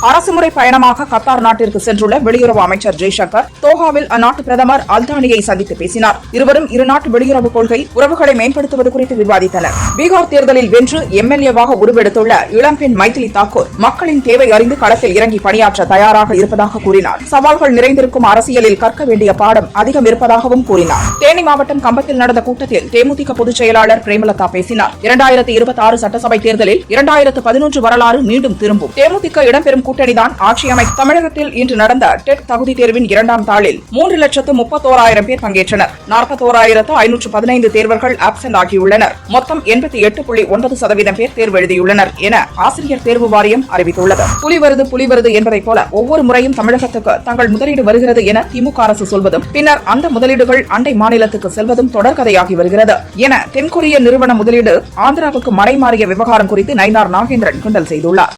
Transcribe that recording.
அரசுமுறை பயணமாக கத்தார் நாட்டிற்கு சென்றுள்ள வெளியுறவு அமைச்சர் ஜெய்சங்கர் தோஹாவில் அந்நாட்டு பிரதமர் அல்தானியை சந்தித்து பேசினார். இருவரும் இருநாட்டு வெளியுறவு கொள்கை உறவுகளை மேம்படுத்துவது குறித்து விவாதித்தனர். பீகார் தேர்தலில் வென்று எம்எல்ஏவாக உருவெடுத்துள்ள இளம்பெண் மைதிலி தாக்கூர் மக்களின் தேவை அறிந்து களத்தில் இறங்கி பணியாற்ற தயாராக இருப்பதாக கூறினார். சவால்கள் நிறைந்திருக்கும் அரசியலில் கற்க வேண்டிய பாடம் அதிகம் இருப்பதாகவும் கூறினார். தேனி மாவட்டம் கம்பத்தில் நடந்த கூட்டத்தில் தேமுதிக பொதுச் செயலாளர் பிரேமலதா பேசினார். 2026 சட்டசபை தேர்தலில் 2011 வரலாறு மீண்டும் திரும்பும். தேமுதிக இடம்பெறும் கூட்டணிதான் ஆட்சி அமைக்கும். தமிழகத்தில் இன்று நடந்த டெட் தகுதி தேர்வின் 2ஆம் தாளில் 3,31,000 பேர் பங்கேற்றனர். 41,515 தேர்வர்கள் ஆப்சென்ட் ஆகியுள்ளனர். மொத்தம் 88.9% பேர் தேர்வு எழுதியுள்ளனர் என ஆசிரியர் தேர்வு வாரியம் அறிவித்துள்ளது. புலி வருது என்பதைப் போல ஒவ்வொரு முறையும் தமிழகத்துக்கு தங்கள் முதலீடு வருகிறது என திமுக அரசு சொல்வதும் பின்னர் அந்த முதலீடுகள் அண்டை மாநிலத்துக்கு செல்வதும் தொடர்கதையாகி வருகிறது என தென்கொரிய நிறுவன முதலீடு ஆந்திராவுக்கு மடைமாறிய விவகாரம் குறித்து நயினார் நாகேந்திரன் கிண்டல் செய்துள்ளார்.